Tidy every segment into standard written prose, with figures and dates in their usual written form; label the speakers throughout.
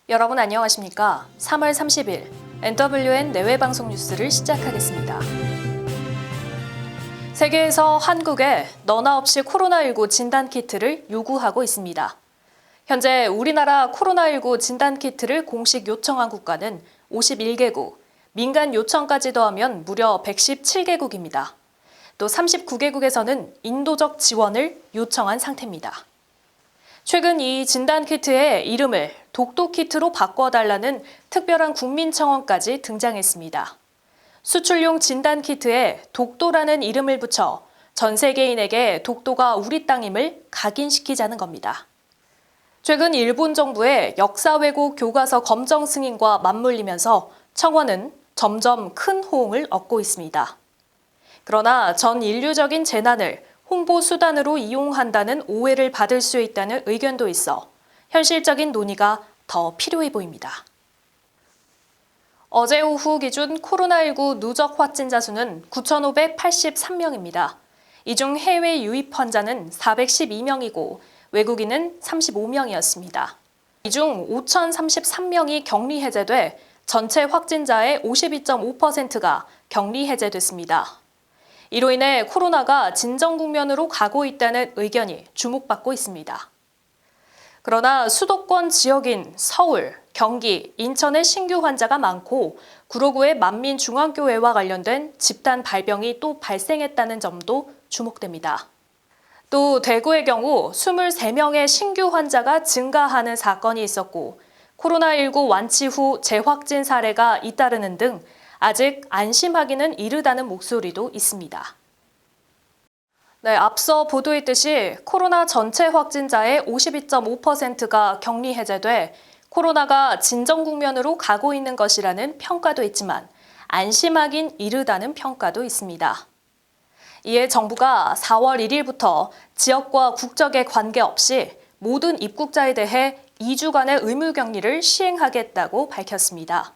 Speaker 1: 여러분 안녕하십니까? 3월 30일 NWN 내외방송 뉴스를 시작하겠습니다. 세계에서 한국에 너나 없이 코로나19 진단키트를 요구하고 있습니다. 현재 우리나라 코로나19 진단키트를 공식 요청한 국가는 51개국, 민간 요청까지 더하면 무려 117개국입니다. 또 39개국에서는 인도적 지원을 요청한 상태입니다. 최근 이 진단키트의 이름을 독도키트로 바꿔달라는 특별한 국민청원까지 등장했습니다. 수출용 진단키트에 독도라는 이름을 붙여 전 세계인에게 독도가 우리 땅임을 각인시키자는 겁니다. 최근 일본 정부의 역사 왜곡 교과서 검정 승인과 맞물리면서 청원은 점점 큰 호응을 얻고 있습니다. 그러나 전 인류적인 재난을 홍보 수단으로 이용한다는 오해를 받을 수 있다는 의견도 있어 현실적인 논의가 더 필요해 보입니다. 어제 오후 기준 코로나19 누적 확진자 수는 9,583명입니다. 이 중 해외 유입 환자는 412명이고 외국인은 35명이었습니다. 이 중 5,033명이 격리 해제돼 전체 확진자의 52.5%가 격리 해제됐습니다. 이로 인해 코로나가 진정 국면으로 가고 있다는 의견이 주목받고 있습니다. 그러나 수도권 지역인 서울, 경기, 인천의 신규 환자가 많고 구로구의 만민중앙교회와 관련된 집단 발병이 또 발생했다는 점도 주목됩니다. 또 대구의 경우 23명의 신규 환자가 증가하는 사건이 있었고 코로나19 완치 후 재확진 사례가 잇따르는 등 아직 안심하기는 이르다는 목소리도 있습니다. 네, 앞서 보도했듯이 코로나 전체 확진자의 52.5%가 격리 해제돼 코로나가 진정 국면으로 가고 있는 것이라는 평가도 있지만 안심하긴 이르다는 평가도 있습니다. 이에 정부가 4월 1일부터 지역과 국적에 관계없이 모든 입국자에 대해 2주간의 의무격리를 시행하겠다고 밝혔습니다.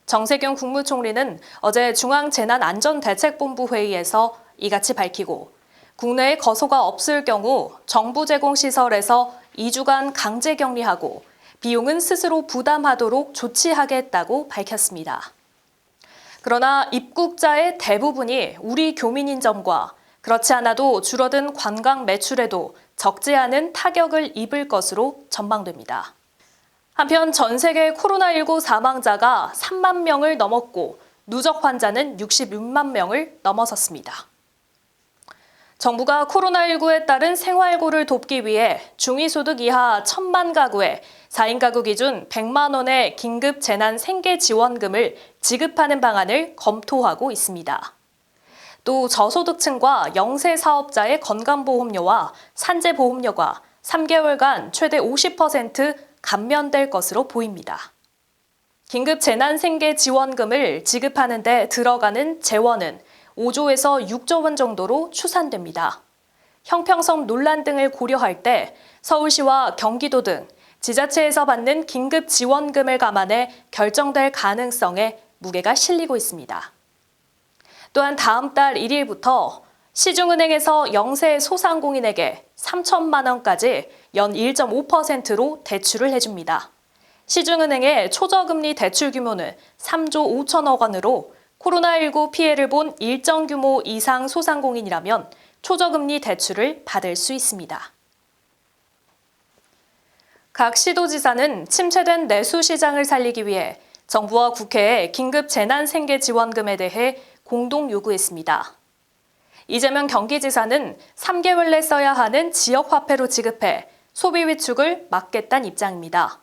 Speaker 1: 정세균 국무총리는 어제 중앙재난안전대책본부 회의에서 이같이 밝히고 국내에 거소가 없을 경우 정부 제공 시설에서 2주간 강제 격리하고 비용은 스스로 부담하도록 조치하겠다고 밝혔습니다. 그러나 입국자의 대부분이 우리 교민인 점과 그렇지 않아도 줄어든 관광 매출에도 적지 않은 타격을 입을 것으로 전망됩니다. 한편 전 세계 코로나19 사망자가 3만 명을 넘었고 누적 환자는 66만 명을 넘어섰습니다. 정부가 코로나19에 따른 생활고를 돕기 위해 중위소득 이하 1,000만 가구에 4인 가구 기준 100만 원의 긴급 재난 생계 지원금을 지급하는 방안을 검토하고 있습니다. 또 저소득층과 영세 사업자의 건강보험료와 산재보험료가 3개월간 최대 50% 감면될 것으로 보입니다. 긴급 재난 생계 지원금을 지급하는 데 들어가는 재원은 5조에서 6조 원 정도로 추산됩니다. 형평성 논란 등을 고려할 때 서울시와 경기도 등 지자체에서 받는 긴급 지원금을 감안해 결정될 가능성에 무게가 실리고 있습니다. 또한 다음 달 1일부터 시중은행에서 영세 소상공인에게 3천만 원까지 연 1.5%로 대출을 해줍니다. 시중은행의 초저금리 대출 규모는 3조 5천억 원으로 코로나19 피해를 본 일정 규모 이상 소상공인이라면 초저금리 대출을 받을 수 있습니다. 각 시도지사는 침체된 내수시장을 살리기 위해 정부와 국회에 긴급 재난생계지원금에 대해 공동 요구했습니다. 이재명 경기지사는 3개월 내 써야 하는 지역화폐로 지급해 소비 위축을 막겠다는 입장입니다.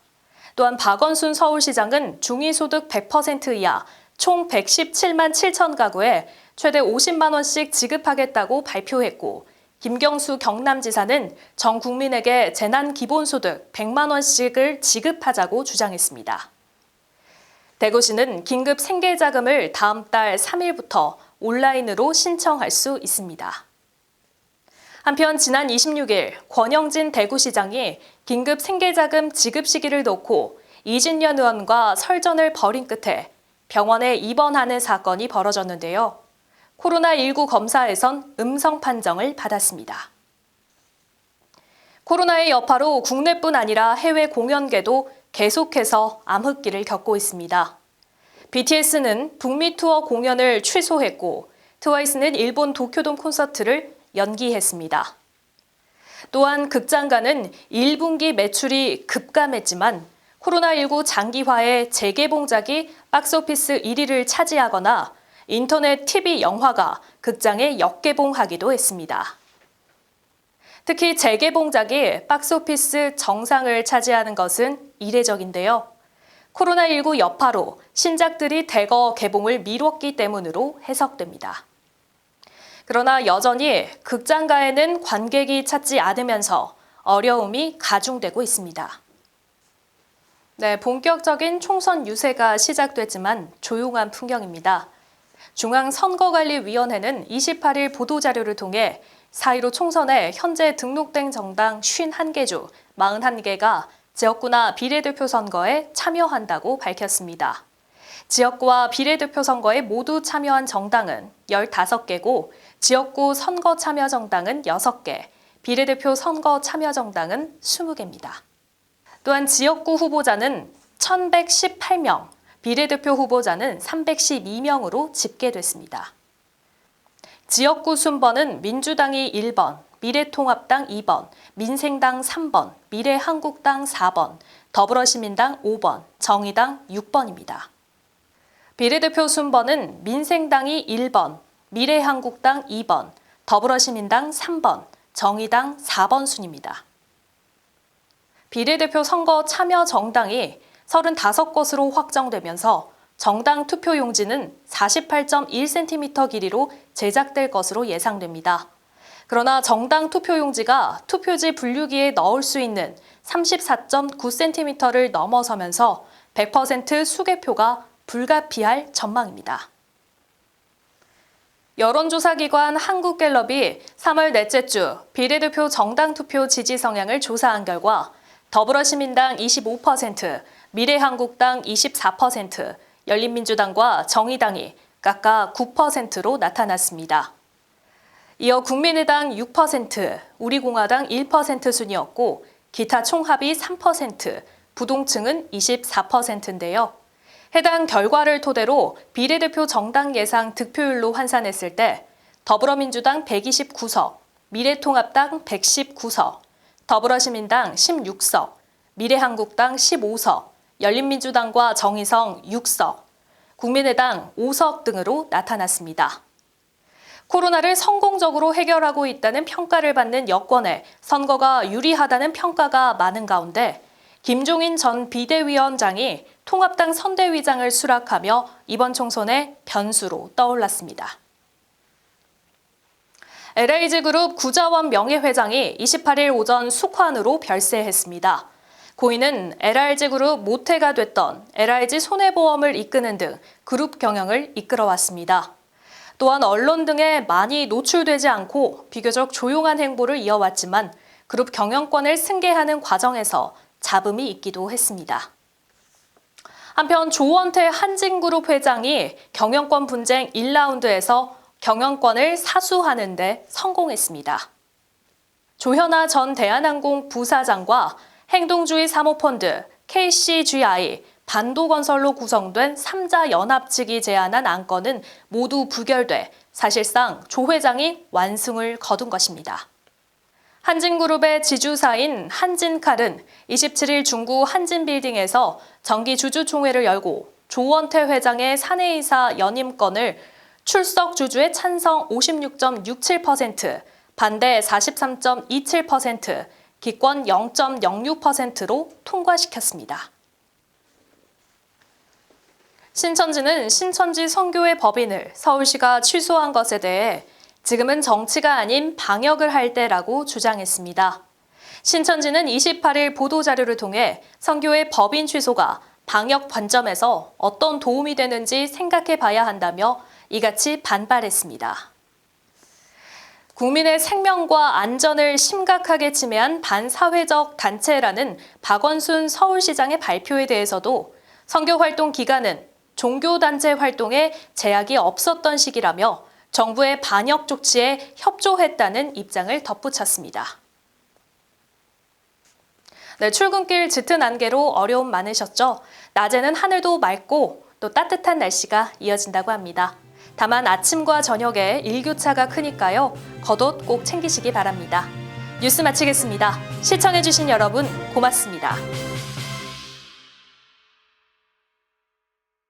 Speaker 1: 또한 박원순 서울시장은 중위소득 100% 이하 총 117만 7천 가구에 최대 50만 원씩 지급하겠다고 발표했고 김경수 경남지사는 전 국민에게 재난기본소득 100만 원씩을 지급하자고 주장했습니다. 대구시는 긴급 생계자금을 다음 달 3일부터 온라인으로 신청할 수 있습니다. 한편 지난 26일 권영진 대구시장이 긴급 생계자금 지급 시기를 놓고 이진년 의원과 설전을 벌인 끝에 병원에 입원하는 사건이 벌어졌는데요. 코로나19 검사에선 음성 판정을 받았습니다. 코로나의 여파로 국내뿐 아니라 해외 공연계도 계속해서 암흑기를 겪고 있습니다. BTS는 북미 투어 공연을 취소했고 트와이스는 일본 도쿄돔 콘서트를 연기했습니다. 또한 극장가는 1분기 매출이 급감했지만 코로나19 장기화의 재개봉작이 박스오피스 1위를 차지하거나 인터넷 TV 영화가 극장에 역개봉하기도 했습니다. 특히 재개봉작이 박스오피스 정상을 차지하는 것은 이례적인데요. 코로나19 여파로 신작들이 대거 개봉을 미뤘기 때문으로 해석됩니다. 그러나 여전히 극장가에는 관객이 찾지 않으면서 어려움이 가중되고 있습니다. 네, 본격적인 총선 유세가 시작됐지만 조용한 풍경입니다. 중앙선거관리위원회는 28일 보도자료를 통해 4.15 총선에 현재 등록된 정당 51개 중 41개가 지역구나 비례대표 선거에 참여한다고 밝혔습니다. 지역구와 비례대표 선거에 모두 참여한 정당은 15개고 지역구 선거 참여 정당은 6개, 비례대표 선거 참여 정당은 20개입니다. 또한 지역구 후보자는 1,118명, 비례대표 후보자는 312명으로 집계됐습니다. 지역구 순번은 민주당이 1번, 미래통합당 2번, 민생당 3번, 미래한국당 4번, 더불어시민당 5번, 정의당 6번입니다. 비례대표 순번은 민생당이 1번, 미래한국당 2번, 더불어시민당 3번, 정의당 4번 순입니다. 비례대표 선거 참여 정당이 35곳으로 확정되면서 정당 투표용지는 48.1cm 길이로 제작될 것으로 예상됩니다. 그러나 정당 투표용지가 투표지 분류기에 넣을 수 있는 34.9cm를 넘어서면서 100% 수개표가 불가피할 전망입니다. 여론조사기관 한국갤럽이 3월 넷째 주 비례대표 정당 투표 지지 성향을 조사한 결과 더불어시민당 25%, 미래한국당 24%, 열린민주당과 정의당이 각각 9%로 나타났습니다. 이어 국민의당 6%, 우리공화당 1% 순이었고 기타 총합이 3%, 부동층은 24%인데요. 해당 결과를 토대로 비례대표 정당 예상 득표율로 환산했을 때 더불어민주당 129석, 미래통합당 119석, 더불어시민당 16석, 미래한국당 15석, 열린민주당과 정의성 6석, 국민의당 5석 등으로 나타났습니다. 코로나를 성공적으로 해결하고 있다는 평가를 받는 여권에 선거가 유리하다는 평가가 많은 가운데 김종인 전 비대위원장이 통합당 선대위장을 수락하며 이번 총선의 변수로 떠올랐습니다. LIG그룹 구자원 명예회장이 28일 오전 숙환으로 별세했습니다. 고인은 LIG그룹 모태가 됐던 LIG 손해보험을 이끄는 등 그룹 경영을 이끌어왔습니다. 또한 언론 등에 많이 노출되지 않고 비교적 조용한 행보를 이어왔지만 그룹 경영권을 승계하는 과정에서 잡음이 있기도 했습니다. 한편 조원태 한진그룹 회장이 경영권 분쟁 1라운드에서 경영권을 사수하는 데 성공했습니다. 조현아 전 대한항공 부사장과 행동주의 사모펀드 KCGI, 반도건설로 구성된 3자 연합 측이 제안한 안건은 모두 부결돼 사실상 조 회장이 완승을 거둔 것입니다. 한진그룹의 지주사인 한진칼은 27일 중구 한진빌딩에서 정기주주총회를 열고 조원태 회장의 사내이사 연임권을 출석 주주의 찬성 56.67%, 반대 43.27%, 기권 0.06%로 통과시켰습니다. 신천지는 신천지 선교회 법인을 서울시가 취소한 것에 대해 지금은 정치가 아닌 방역을 할 때라고 주장했습니다. 신천지는 28일 보도자료를 통해 선교회 법인 취소가 방역 관점에서 어떤 도움이 되는지 생각해 봐야 한다며 이같이 반발했습니다. 국민의 생명과 안전을 심각하게 침해한 반사회적 단체라는 박원순 서울시장의 발표에 대해서도 선교활동 기간은 종교단체 활동에 제약이 없었던 시기라며 정부의 반역 조치에 협조했다는 입장을 덧붙였습니다. 네, 출근길 짙은 안개로 어려움 많으셨죠? 낮에는 하늘도 맑고 또 따뜻한 날씨가 이어진다고 합니다. 다만 아침과 저녁에 일교차가 크니까요. 겉옷 꼭 챙기시기 바랍니다. 뉴스 마치겠습니다. 시청해주신 여러분 고맙습니다.